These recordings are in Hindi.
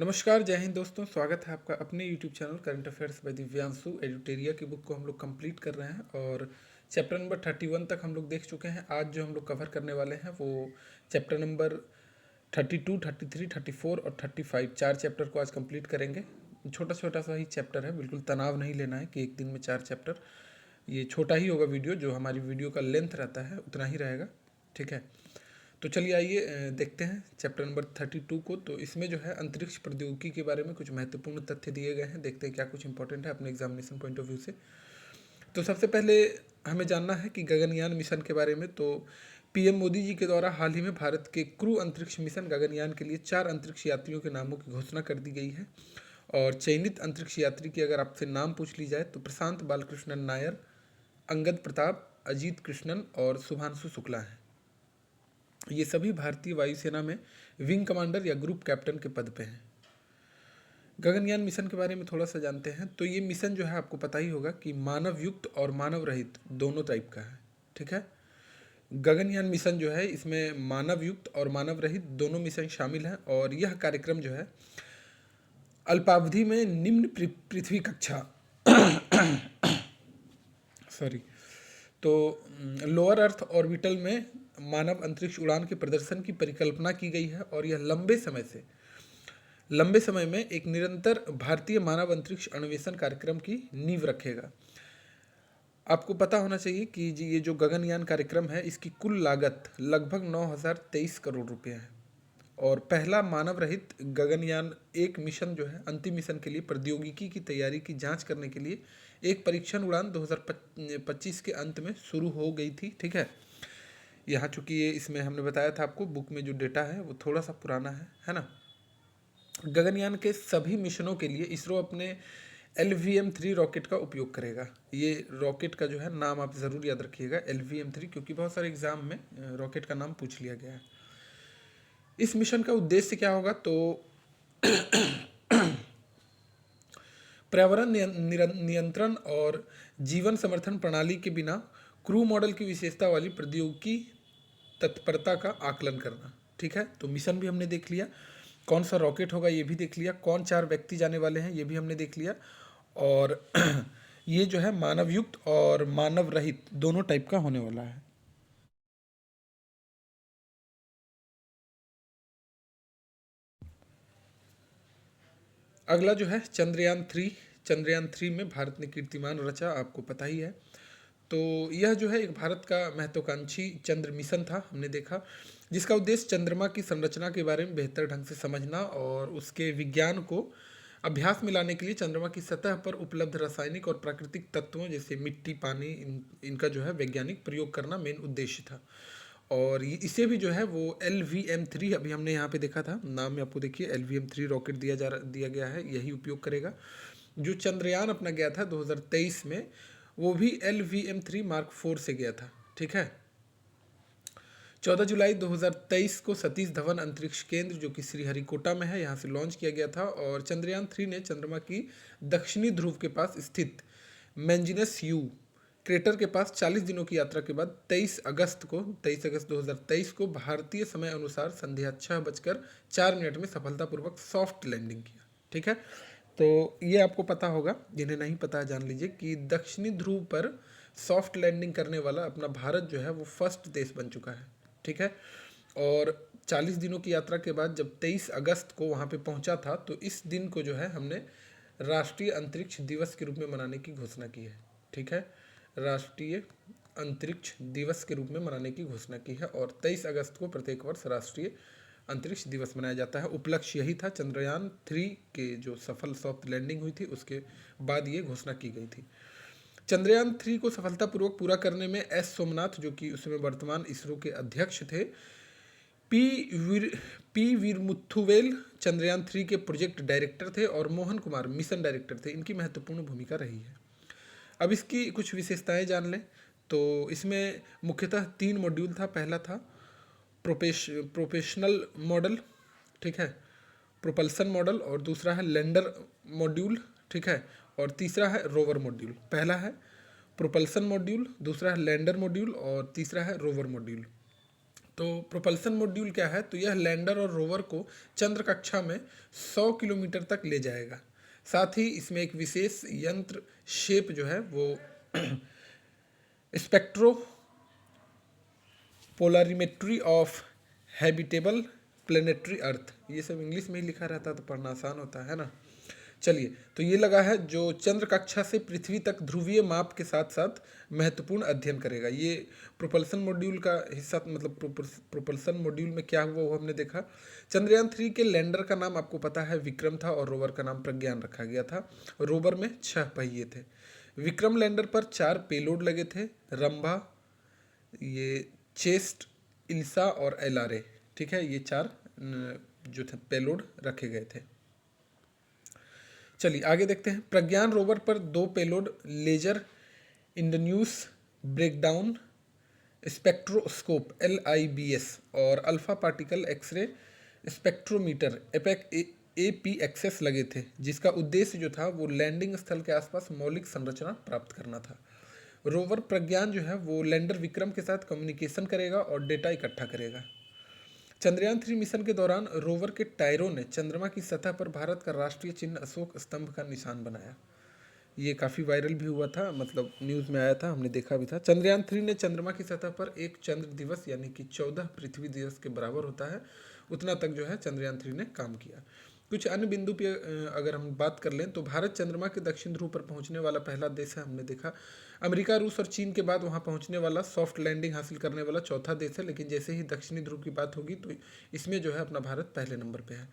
नमस्कार, जय हिंद दोस्तों। स्वागत है आपका अपने YouTube channel current affairs by Divyanshu एडिटेरिया की बुक को हम लोग कंप्लीट कर रहे हैं और चैप्टर नंबर 31 तक हम लोग देख चुके हैं। आज जो हम लोग कवर करने वाले हैं वो चैप्टर नंबर 32, 33, 34 और 35 चार चैप्टर को आज कंप्लीट करेंगे। छोटा छोटा सा ही चैप्टर है, बिल्कुल तनाव नहीं लेना है कि एक दिन में चार चैप्टर। ये छोटा ही होगा वीडियो, जो हमारी वीडियो का लेंथ रहता है उतना ही रहेगा, ठीक है। तो चलिए आइए देखते हैं चैप्टर नंबर 32 को। तो इसमें जो है अंतरिक्ष प्रौद्योगिकी के बारे में कुछ महत्वपूर्ण तथ्य दिए गए हैं। देखते हैं क्या कुछ इंपॉर्टेंट है अपने एग्जामिनेशन पॉइंट ऑफ व्यू से। तो सबसे पहले हमें जानना है कि गगनयान मिशन के बारे में। तो पीएम मोदी जी के द्वारा हाल ही में भारत के क्रू अंतरिक्ष मिशन गगनयान के लिए 4 अंतरिक्ष यात्रियों के नामों की घोषणा कर दी गई है। और चयनित अंतरिक्ष यात्री की अगर आपसे नाम पूछ ली जाए तो प्रशांत बालकृष्णन नायर, अंगद प्रताप, अजीत कृष्णन और शुभांशु शुक्ला हैं। ये सभी भारतीय वायुसेना में विंग कमांडर या ग्रुप कैप्टन के पद पे हैं। गगनयान मिशन के बारे में थोड़ा सा जानते हैं। तो ये मिशन जो है आपको पता ही होगा कि मानव युक्त और मानव रहित दोनों टाइप का है, ठीक है। गगनयान मिशन जो है इसमें मानव युक्त और मानव रहित दोनों मिशन शामिल हैं और यह कार्यक्रम जो है अल्पावधि में निम्न पृथ्वी कक्षा सॉरी तो लोअर अर्थ ऑर्बिटल में मानव अंतरिक्ष उड़ान के प्रदर्शन की परिकल्पना की गई है और यह लंबे समय में एक निरंतर भारतीय मानव अंतरिक्ष अन्वेषण कार्यक्रम की नींव रखेगा। आपको पता होना चाहिए कि ये जो गगनयान कार्यक्रम है इसकी कुल लागत लगभग 9,023 करोड़ रुपए है। और पहला मानव रहित गगनयान एक मिशन जो है अंतिम मिशन के लिए प्रौद्योगिकी की तैयारी की जांच करने के लिए एक परीक्षण उड़ान 2025 के अंत में शुरू हो गई थी, ठीक है। यहाँ चूंकि ये इसमें हमने बताया था आपको, बुक में जो डेटा है वो थोड़ा सा पुराना है ना। गगनयान के सभी मिशनों के लिए इसरो अपने LVM-3 रॉकेट का उपयोग करेगा। ये रॉकेट का जो है नाम आप ज़रूर याद रखिएगा, LVM-3, क्योंकि बहुत सारे एग्जाम में रॉकेट का नाम पूछ लिया गया है। इस मिशन का उद्देश्य क्या होगा? तो पर्यावरण नियंत्रण और जीवन समर्थन प्रणाली के बिना क्रू मॉडल की विशेषता वाली प्रौद्योगिकी तत्परता का आकलन करना, ठीक है। तो मिशन भी हमने देख लिया, कौन सा रॉकेट होगा ये भी देख लिया, कौन 4 व्यक्ति जाने वाले हैं ये भी हमने देख लिया। और ये जो है मानव युक्त और मानव रहित दोनों टाइप का होने वाला है। अगला जो है चंद्रयान 3 में भारत ने कीर्तिमान रचा, आपको पता ही है। तो यह जो है एक भारत का महत्वाकांक्षी चंद्र मिशन था, हमने देखा, जिसका उद्देश्य चंद्रमा की संरचना के बारे में बेहतर ढंग से समझना और उसके विज्ञान को अभ्यास में लाने के लिए चंद्रमा की सतह पर उपलब्ध रासायनिक और प्राकृतिक तत्वों जैसे मिट्टी, पानी, इनका जो है वैज्ञानिक प्रयोग करना मेन उद्देश्य था। और इसे भी जो है वो LVM-3, अभी हमने यहाँ पे देखा था नाम में, आपको देखिए LVM-3 रॉकेट दिया गया है, यही उपयोग करेगा। जो चंद्रयान अपना गया था 2023 में, वो भी LVM-3 मार्क 4 से गया था, ठीक है। 14 जुलाई 2023 को सतीश धवन अंतरिक्ष केंद्र, जो कि श्रीहरिकोटा में है, यहाँ से लॉन्च किया गया था। और चंद्रयान 3 ने चंद्रमा की दक्षिणी ध्रुव के पास स्थित मैंजिनस यू क्रेटर के पास 40 दिनों की यात्रा के बाद 23 अगस्त 2023 को भारतीय समय अनुसार संध्या 6:04 में सफलतापूर्वक सॉफ्ट लैंडिंग किया, ठीक है। तो ये आपको पता होगा, जिन्हें नहीं पता जान लीजिए कि दक्षिणी ध्रुव पर सॉफ्ट लैंडिंग करने वाला अपना भारत जो है वो फर्स्ट देश बन चुका है, ठीक है। और 40 दिनों की यात्रा के बाद जब 23 अगस्त को वहाँ पे पहुँचा था, तो इस दिन को जो है हमने राष्ट्रीय अंतरिक्ष दिवस के रूप में मनाने की घोषणा की है, ठीक है। राष्ट्रीय अंतरिक्ष दिवस के रूप में मनाने की घोषणा की है और 23 अगस्त को प्रत्येक वर्ष राष्ट्रीय अंतरिक्ष दिवस मनाया जाता है। उपलक्ष्य यही था, चंद्रयान 3 के जो सफल सॉफ्ट लैंडिंग हुई थी उसके बाद ये घोषणा की गई थी। चंद्रयान 3 को सफलतापूर्वक पूरा करने में S सोमनाथ, जो कि उसमें वर्तमान इसरो के अध्यक्ष थे, पी वीरमुथुवेल चंद्रयान 3 के प्रोजेक्ट डायरेक्टर थे और मोहन कुमार मिशन डायरेक्टर थे। इनकी महत्वपूर्ण भूमिका रही है। अब इसकी कुछ विशेषताएं जान लें। तो इसमें मुख्यतः 3 मॉड्यूल था। पहला था प्रोपेशनल मॉडल, ठीक है, प्रोपल्सन मॉडल, और दूसरा है लैंडर मॉड्यूल, ठीक है, और तीसरा है रोवर मॉड्यूल। पहला है प्रोपल्सन मॉड्यूल, दूसरा है लैंडर मॉड्यूल और तीसरा है रोवर मॉड्यूल। तो प्रोपल्सन मॉड्यूल क्या है, तो यह लैंडर और रोवर को चंद्र कक्षा में 100 किलोमीटर तक ले जाएगा। साथ ही इसमें एक विशेष यंत्र शेप जो है वो spectropolarimetry of habitable planetary Earth, ये सब इंग्लिश में ही लिखा रहता है तो पढ़ना आसान होता है ना। चलिए, तो ये लगा है जो चंद्र कक्षा से पृथ्वी तक ध्रुवीय माप के साथ साथ महत्वपूर्ण अध्ययन करेगा। ये प्रोपल्सन मॉड्यूल का हिस्सा, मतलब प्रोपल्सन मॉड्यूल में क्या हुआ वो हमने देखा। चंद्रयान 3 के लैंडर का नाम आपको पता है विक्रम था और रोवर का नाम प्रज्ञान रखा गया था। रोवर में 6 पहिए थे। विक्रम लैंडर पर 4 पेलोड लगे थे, रंभा, ये चेस्ट, इल्सा और एलारे। ठीक है, ये 4 जो थे पेलोड रखे गए थे। चलिए आगे देखते हैं। प्रज्ञान रोवर पर 2 payload laser induced breakdown spectroscope LIBS और alpha particle x ray spectrometer APXS लगे थे, जिसका उद्देश्य जो था वो लैंडिंग स्थल के आसपास मौलिक संरचना प्राप्त करना था। रोवर प्रज्ञान जो है वो लैंडर विक्रम के साथ कम्युनिकेशन करेगा और डेटा इकट्ठा करेगा। चंद्रयान 3 मिशन के दौरान रोवर के टायरों ने चंद्रमा की सतह पर भारत का राष्ट्रीय चिन्ह अशोक स्तंभ का निशान बनाया। ये काफ़ी वायरल भी हुआ था, मतलब न्यूज़ में आया था, हमने देखा भी था। चंद्रयान 3 ने चंद्रमा की सतह पर एक चंद्र दिवस यानी कि 14 पृथ्वी दिवस के बराबर होता है, उतना तक जो है चंद्रयान 3 ने काम किया। कुछ अन्य बिंदु पे अगर हम बात कर लें तो भारत चंद्रमा के दक्षिण ध्रुव पर पहुंचने वाला पहला देश है, हमने देखा। अमेरिका, रूस और चीन के बाद वहां पहुंचने वाला, सॉफ्ट लैंडिंग हासिल करने वाला चौथा देश है, लेकिन जैसे ही दक्षिणी ध्रुव की बात होगी तो इसमें जो है अपना भारत पहले नंबर पे है।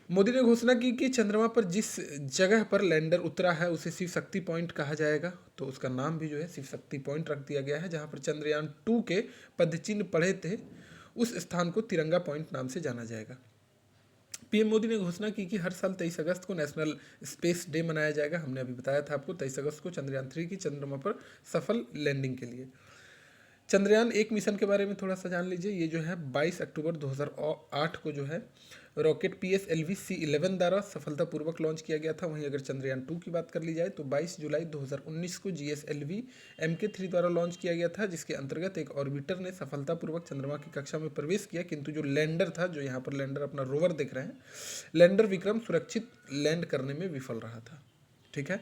मोदी ने घोषणा की कि चंद्रमा पर जिस जगह पर लैंडर उतरा है उसे शिव शक्ति पॉइंट कहा जाएगा, तो उसका नाम भी जो है शिव शक्ति पॉइंट रख दिया गया है। जहां पर चंद्रयान 2 के पदचिन्ह पड़े थे उस स्थान को तिरंगा पॉइंट नाम से जाना जाएगा। पीएम मोदी ने घोषणा की कि हर साल 23 अगस्त को नेशनल स्पेस डे मनाया जाएगा। हमने अभी बताया था आपको 23 अगस्त को चंद्रयान 3 की चंद्रमा पर सफल लैंडिंग के लिए। चंद्रयान 1 मिशन के बारे में थोड़ा सा जान लीजिए। ये जो है 22 अक्टूबर 2008 को जो है रॉकेट PSLV C11 द्वारा सफलतापूर्वक लॉन्च किया गया था। वहीं अगर चंद्रयान 2 की बात कर ली जाए तो 22 जुलाई 2019 को GSLV MK3 द्वारा लॉन्च किया गया था, जिसके अंतर्गत एक ऑर्बिटर ने सफलतापूर्वक चंद्रमा की कक्षा में प्रवेश किया। किंतु जो लैंडर था, जो यहाँ पर लैंडर अपना रोवर देख रहे हैं, लैंडर विक्रम सुरक्षित लैंड करने में विफल रहा था। ठीक है,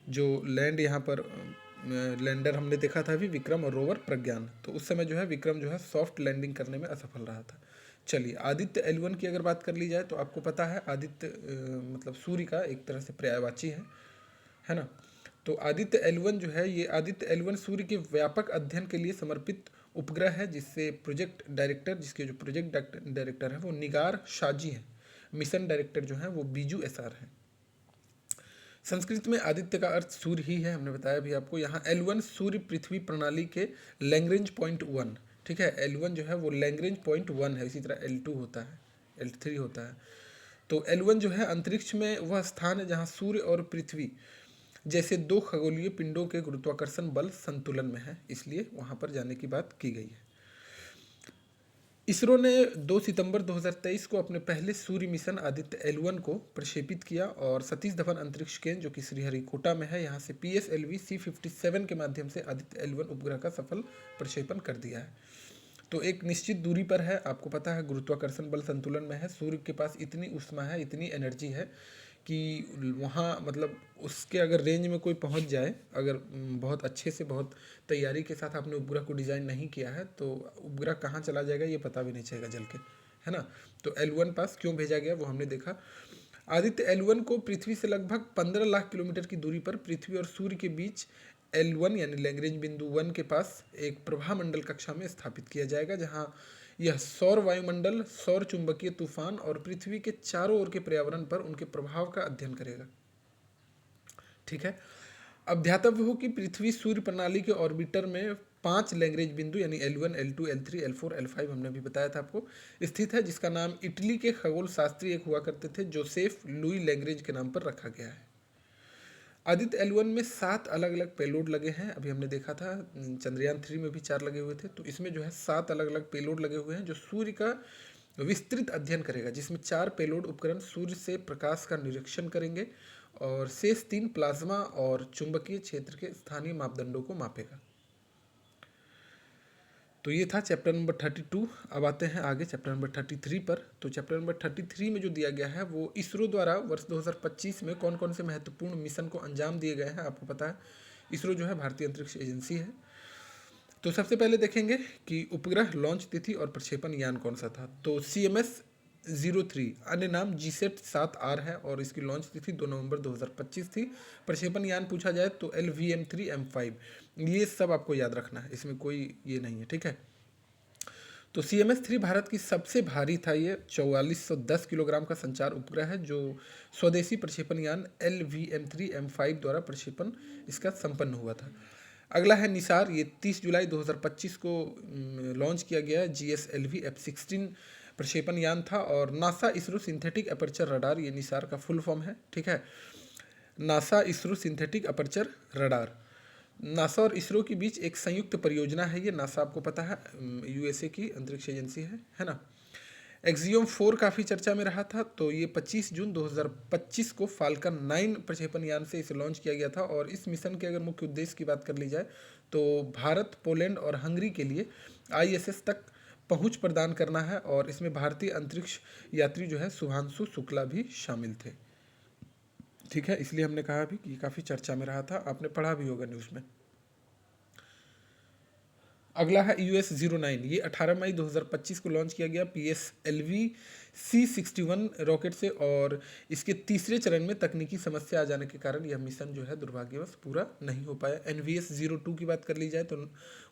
जो लैंड यहाँ पर लैंडर हमने देखा था अभी, विक्रम और रोवर प्रज्ञान, तो उस समय जो है विक्रम जो है सॉफ्ट लैंडिंग करने में असफल रहा था। चलिए, आदित्य L1 की अगर बात कर ली जाए तो आपको पता है आदित्य मतलब सूर्य का एक तरह से पर्यायवाची है ना। तो आदित्य L1 जो है, ये आदित्य L1 सूर्य के व्यापक अध्ययन के लिए समर्पित उपग्रह है, जिससे जिसके जो प्रोजेक्ट डायरेक्टर है वो निगार शाजी हैं। मिशन डायरेक्टर जो है वो बीजू SR हैं। संस्कृत में आदित्य का अर्थ सूर्य ही है, हमने बताया भी आपको। यहाँ L1 सूर्य पृथ्वी प्रणाली के लैग्रेंज पॉइंट 1, ठीक है, L1 जो है वो लैग्रेंज पॉइंट 1 है। इसी तरह L2 होता है, L3 होता है। तो L1 जो है अंतरिक्ष में वह स्थान है जहाँ सूर्य और पृथ्वी जैसे 2 खगोलीय पिंडों के गुरुत्वाकर्षण बल संतुलन में है, इसलिए वहाँ पर जाने की बात की गई है। इसरो ने 2 सितंबर 2023 को अपने पहले सूर्य मिशन आदित्य L1 को प्रक्षेपित किया और सतीश धवन अंतरिक्ष केंद्र, जो कि श्रीहरिकोटा में है, यहाँ से PSLV C57 के माध्यम से आदित्य L1 उपग्रह का सफल प्रक्षेपण कर दिया है। तो एक निश्चित दूरी पर है, आपको पता है गुरुत्वाकर्षण बल संतुलन में है, सूर्य के पास इतनी ऊष्मा है, इतनी एनर्जी है कि वहाँ मतलब उसके अगर रेंज में कोई पहुँच जाए, अगर बहुत अच्छे से, बहुत तैयारी के साथ आपने उपग्रह को डिज़ाइन नहीं किया है तो उपग्रह कहाँ चला जाएगा ये पता भी नहीं चलेगा जल के, है ना। तो L1 पास क्यों भेजा गया वो हमने देखा। आदित्य L1 को पृथ्वी से लगभग 15 लाख किलोमीटर की दूरी पर पृथ्वी और सूर्य के बीच L1 यानी लैग्रेंज बिंदु 1 के पास एक प्रभामंडल कक्षा में स्थापित किया जाएगा, जहाँ यह सौर वायुमंडल, सौर चुंबकीय तूफान और पृथ्वी के चारों ओर के पर्यावरण पर उनके प्रभाव का अध्ययन करेगा। ठीक है, अब ध्यातव्य हो कि पृथ्वी सूर्य प्रणाली के ऑर्बिटर में 5 लैग्रेंज बिंदु यानी L1, L2, L3, L4, L5 हमने भी बताया था आपको, स्थित है, जिसका नाम इटली के खगोल शास्त्री एक हुआ करते थे, जोसेफ लुई लैग्रेंज के नाम पर रखा गया है। आदित्य L1 में 7 अलग अलग पेलोड लगे हैं। अभी हमने देखा था चंद्रयान 3 में भी 4 लगे हुए थे, तो इसमें जो है 7 अलग अलग पेलोड लगे हुए हैं जो सूर्य का विस्तृत अध्ययन करेगा, जिसमें 4 पेलोड उपकरण सूर्य से प्रकाश का निरीक्षण करेंगे और शेष 3 प्लाज्मा और चुंबकीय क्षेत्र के स्थानीय मापदंडों को मापेगा। तो ये था चैप्टर नंबर 32। अब आते हैं आगे चैप्टर नंबर 33 पर। तो चैप्टर नंबर 33 में जो दिया गया है वो इसरो द्वारा वर्ष 2025 में कौन कौन से महत्वपूर्ण मिशन को अंजाम दिए गए हैं। आपको पता है इसरो जो है भारतीय अंतरिक्ष एजेंसी है। तो सबसे पहले देखेंगे कि उपग्रह लॉन्च तिथि और प्रक्षेपण यान कौन सा था। तो CMS-03 अन्य नाम GSAT-7R है और इसकी लॉन्च तिथि 2 नवंबर 2025 थी। प्रक्षेपण यान पूछा जाए तो LVM-3M5। ये सब आपको याद रखना है, इसमें कोई ये नहीं है, ठीक है। तो CMS-3 भारत की सबसे भारी था। ये 4410 किलोग्राम का संचार उपग्रह है जो स्वदेशी प्रक्षेपण यान LVM-3M5 द्वारा प्रक्षेपण इसका संपन्न हुआ था। अगला है निसार। ये 30 जुलाई 2025 को लॉन्च किया गया GSLV F-16 प्रक्षेपण यान था। और NASA ISRO synthetic aperture radar, ये निसार का फुल फॉर्म है, ठीक है। NASA ISRO synthetic aperture radar NASA और इसरो के बीच एक संयुक्त परियोजना है। ये नासा आपको पता है USA की अंतरिक्ष एजेंसी है ना। एक्सियोम 4 काफ़ी चर्चा में रहा था। तो ये 25 जून 2025 को फाल्कन 9 प्रक्षेपण यान से इसे लॉन्च किया गया था। और इस मिशन के अगर मुख्य उद्देश्य की बात कर ली जाए तो भारत, पोलैंड और हंगरी के लिए ISS तक पहुंच प्रदान करना है। और इसमें भारतीय अंतरिक्ष यात्री जो है शुभांशु शुक्ला भी शामिल थे, ठीक है। इसलिए हमने कहा भी कि काफ़ी चर्चा में रहा था, आपने पढ़ा भी होगा न्यूज़ में। अगला है US-09। ये 18 मई 2025 को लॉन्च किया गया PSLV C61 रॉकेट से। और इसके तीसरे चरण में तकनीकी समस्या आ जाने के कारण यह मिशन जो है दुर्भाग्यवश पूरा नहीं हो पाया। NVS-02 की बात कर ली जाए तो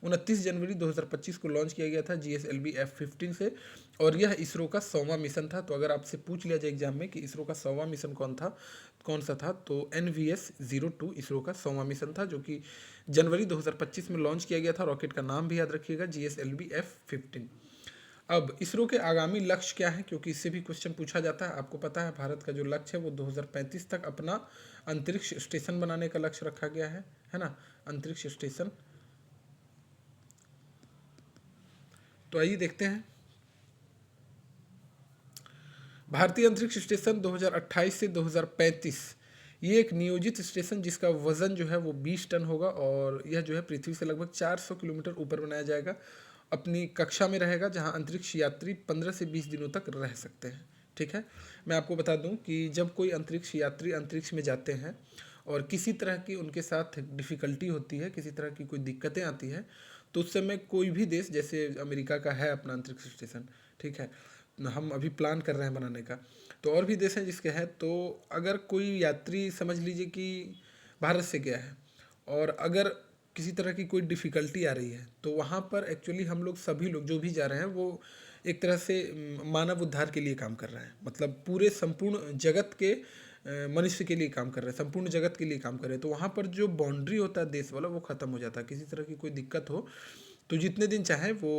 29 जनवरी 2025 को लॉन्च किया गया था GSLV F-15 से। और यह इसरो का 100वां मिशन था। तो अगर आपसे पूछ लिया जाए एग्जाम में कि इसरो का 100वां मिशन कौन सा था, तो NVS-02 इसरो का 100वां मिशन था जो कि जनवरी 2025 में लॉन्च किया गया था। रॉकेट का नाम भी याद रखिएगा GSLV F-15। अब इसरो के आगामी लक्ष्य क्या है, क्योंकि इससे भी क्वेश्चन पूछा जाता है। आपको पता है भारत का जो लक्ष्य है वो 2035 तक अपना अंतरिक्ष स्टेशन बनाने का लक्ष्य रखा गया है ना, अंतरिक्ष स्टेशन। तो आइए देखते हैं। भारतीय अंतरिक्ष स्टेशन 2028 से 2035 ये एक नियोजित स्टेशन जिसका वजन जो है वो 20 टन होगा। और यह जो है पृथ्वी से लगभग 400 किलोमीटर ऊपर बनाया जाएगा। अपनी कक्षा में रहेगा जहां अंतरिक्ष यात्री 15 से 20 दिनों तक रह सकते हैं, ठीक है। मैं आपको बता दूं कि जब कोई अंतरिक्ष यात्री अंतरिक्ष में जाते हैं और किसी तरह की उनके साथ डिफ़िकल्टी होती है, किसी तरह की कोई दिक्कतें आती हैं, तो उस समय कोई भी देश, जैसे अमेरिका का है अपना अंतरिक्ष स्टेशन, ठीक है, हम अभी प्लान कर रहे हैं बनाने का, तो और भी देश हैं जिसके हैं। तो अगर कोई यात्री समझ लीजिए कि भारत से गया है और अगर किसी तरह की कोई डिफ़िकल्टी आ रही है, तो वहाँ पर एक्चुअली हम लोग सभी लोग जो भी जा रहे हैं वो एक तरह से मानव उद्धार के लिए काम कर रहे हैं। मतलब पूरे संपूर्ण जगत के मनुष्य के लिए काम कर रहे हैं, संपूर्ण जगत के लिए काम कर रहे हैं। तो वहाँ पर जो बाउंड्री होता है देश वाला वो ख़त्म हो जाता है। किसी तरह की कोई दिक्कत हो तो जितने दिन चाहे वो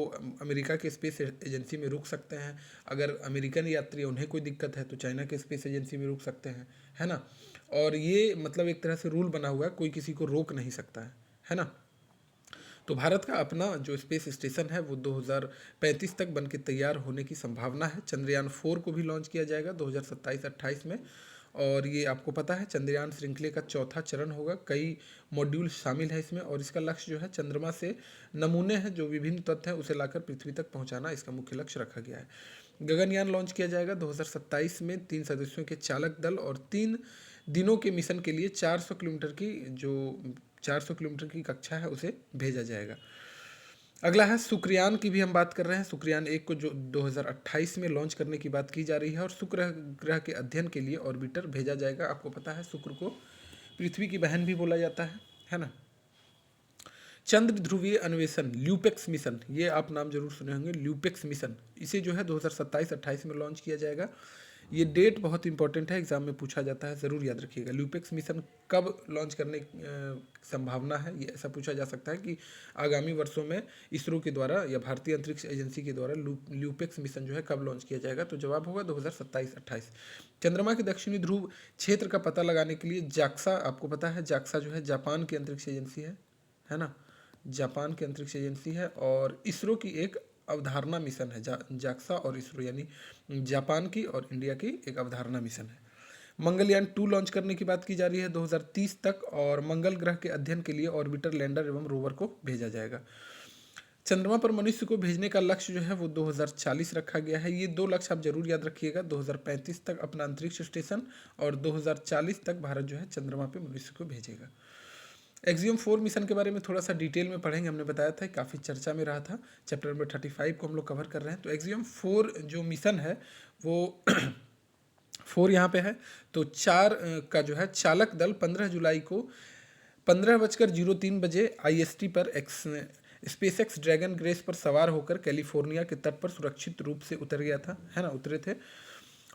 अमेरिका के स्पेस एजेंसी में रुक सकते हैं। अगर अमेरिकन यात्री उन्हें कोई दिक्कत है तो चाइना के स्पेस एजेंसी में रुक सकते हैं, है ना। और ये मतलब एक तरह से रूल बना हुआ है, कोई किसी को रोक नहीं सकता है ना। तो भारत का अपना जो स्पेस स्टेशन है वो 2035 तक बन के तैयार होने की संभावना है। चंद्रयान 4 को भी लॉन्च किया जाएगा 2027-28 में। और ये आपको पता है चंद्रयान श्रृंखले का चौथा चरण होगा। कई मॉड्यूल शामिल है इसमें। और इसका लक्ष्य जो है चंद्रमा से नमूने हैं जो विभिन्न तथ्य हैं उसे लाकर पृथ्वी तक पहुंचाना इसका मुख्य लक्ष्य रखा गया है। गगनयान लॉन्च किया जाएगा 2027 में 3 सदस्यों के चालक दल और 3 दिनों के मिशन के लिए 400 किलोमीटर की कक्षा है उसे भेजा जाएगा। अगला है शुक्रयान की भी हम बात कर रहे हैं। शुक्रयान 1 को जो 2028 में लॉन्च करने की बात की जा रही है। और शुक्र ग्रह के अध्ययन के लिए ऑर्बिटर भेजा जाएगा। आपको पता है शुक्र को पृथ्वी की बहन भी बोला जाता है ना। चंद्र ध्रुवीय अन्वेषण ल्यूपेक्स मिशन, ये आप नाम जरूर सुने होंगे, ल्यूपेक्स मिशन, इसे जो है 2027-28 में लॉन्च किया जाएगा। ये डेट बहुत इंपॉर्टेंट है, एग्जाम में पूछा जाता है, ज़रूर याद रखिएगा। ल्यूपेक्स मिशन कब लॉन्च करने की संभावना है, ये ऐसा पूछा जा सकता है कि आगामी वर्षों में इसरो के द्वारा या भारतीय अंतरिक्ष एजेंसी के द्वारा ल्यूपेक्स मिशन जो है कब लॉन्च किया जाएगा। तो जवाब होगा 2027-28। चंद्रमा के दक्षिणी ध्रुव क्षेत्र का पता लगाने के लिए जाक्सा, आपको पता है जाक्सा जो है जापान की अंतरिक्ष एजेंसी है ना, जापान की अंतरिक्ष एजेंसी है। और इसरो की एक अवधारणा मिशन है जाक्सा और इसरो, यानी जापान की और इंडिया की एक अवधारणा मिशन है। मंगलयान 2 लॉन्च करने की बात की जा रही है 2030 तक। और मंगल ग्रह के अध्ययन के लिए ऑर्बिटर, लैंडर एवं रोवर को भेजा जाएगा। चंद्रमा पर मनुष्य को भेजने का लक्ष्य जो है वो 2040 रखा गया है। ये दो लक्ष्य आप जरूर याद रखिएगा, 2035 तक अपना अंतरिक्ष स्टेशन और 2040 तक भारत जो है चंद्रमा पे मनुष्य को भेजेगा। एक्सियम 4 मिशन के बारे में थोड़ा सा डिटेल में पढ़ेंगे, हमने बताया था काफ़ी चर्चा में रहा था। चैप्टर नंबर 35 को हम लोग कवर कर रहे हैं। तो एक्सियम 4 जो मिशन है वो 4 यहाँ पे है। तो 4 का जो है चालक दल 15 जुलाई को 15:03 IST पर स्पेसएक्स ड्रैगन ग्रेस पर सवार होकर कैलिफोर्निया के तट पर सुरक्षित रूप से उतर गया था, है ना, उतरे थे।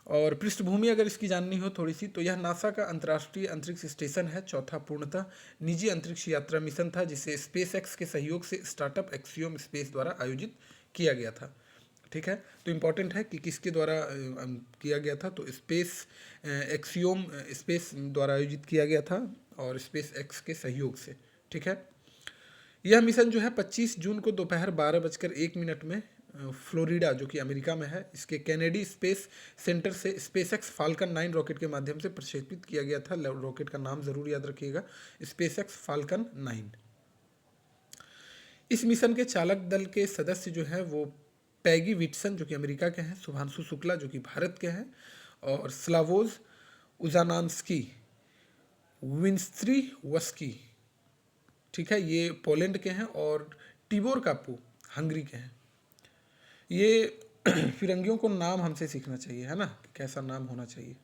और पृष्ठभूमि अगर इसकी जाननी हो थोड़ी सी, तो यह नासा का अंतर्राष्ट्रीय अंतरिक्ष स्टेशन है, चौथा पूर्णतः निजी अंतरिक्ष यात्रा मिशन था, जिसे स्पेसएक्स के सहयोग से स्टार्टअप एक्सियोम स्पेस द्वारा आयोजित किया गया था। ठीक है, तो इम्पॉर्टेंट है कि किसके द्वारा किया गया था, तो एक्सियोम स्पेस द्वारा आयोजित किया गया था और स्पेस एक्स के सहयोग से। ठीक है, यह मिशन जो है 25 जून को दोपहर 12:01 में फ्लोरिडा जो कि अमेरिका में है, इसके कैनेडी स्पेस सेंटर से स्पेसएक्स फाल्कन 9 रॉकेट के माध्यम से प्रक्षेपित किया गया था। रॉकेट का नाम जरूर याद रखिएगा, स्पेसएक्स फाल्कन 9। इस मिशन के चालक दल के सदस्य जो है वो पैगी विटसन जो कि अमेरिका के हैं, शुभांशु शुक्ला जो कि भारत के हैं, और स्लावोज उजानान्स्की विंस्त्रीवस्की, ठीक है, ये पोलैंड के हैं, और टिबोर कापू हंगरी के हैं। ये फिरंगियों को नाम हमसे सीखना चाहिए, है ना, कि कैसा नाम होना चाहिए।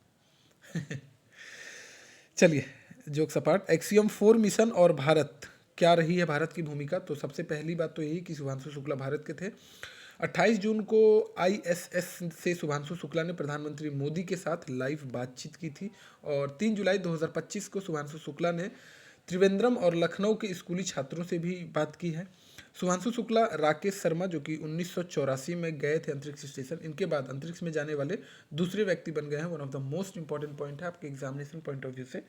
चलिए, जोक सपाट। एक्सियम 4 मिशन और भारत, क्या रही है भारत की भूमिका। तो सबसे पहली बात तो यही कि शुभांशु शुक्ला भारत के थे। 28 जून को ISS से शुभांशु शुक्ला ने प्रधानमंत्री मोदी के साथ लाइव बातचीत की थी, और 3 जुलाई 2025 को शुभांशु शुक्ला ने त्रिवेंद्रम और लखनऊ के स्कूली छात्रों से भी बात की है। शुभांशु शुक्ला राकेश शर्मा जो कि 1984 में गए थे अंतरिक्ष स्टेशन, इनके बाद अंतरिक्ष में जाने वाले दूसरे व्यक्ति बन गए हैं। One of the most important point है आपके एग्जामिनेशन पॉइंट ऑफ व्यू से।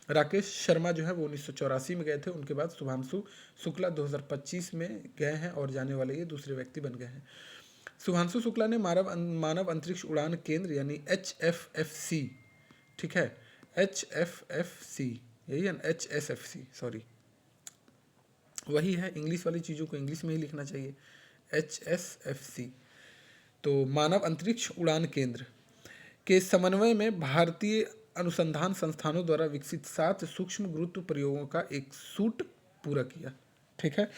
राकेश शर्मा जो है वो 1984 में गए थे, उनके बाद शुभांशु शुक्ला 2025 में गए हैं और जाने वाले ये दूसरे व्यक्ति बन गए हैं। शुभांशु शुक्ला ने मानव अंतरिक्ष उड़ान केंद्र यानी HFFC, ठीक है, HFFC, यही है, HSFC, सॉरी, वही है, इंग्लिश वाली चीज़ों को इंग्लिश में ही लिखना चाहिए, HSFC। तो मानव अंतरिक्ष उड़ान केंद्र के समन्वय में भारतीय अनुसंधान संस्थानों द्वारा विकसित 7 सूक्ष्म गुरुत्व प्रयोगों का एक सूट पूरा किया। ठीक है,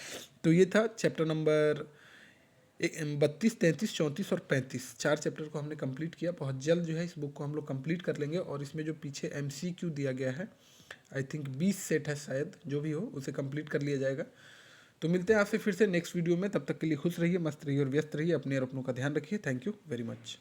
तो ये था चैप्टर नंबर 32, 33, 34 और 35, 4 चैप्टर को हमने कंप्लीट किया। बहुत जल्द जो है इस बुक को हम लोग कंप्लीट कर लेंगे, और इसमें जो पीछे MCQ दिया गया है, आई थिंक 20 सेट है शायद, जो भी हो उसे कंप्लीट कर लिया जाएगा। तो मिलते हैं आपसे फिर से नेक्स्ट वीडियो में, तब तक के लिए खुश रहिए, मस्त रहिए और व्यस्त रहिए, अपने और अपनों का ध्यान रखिए। Thank you very much.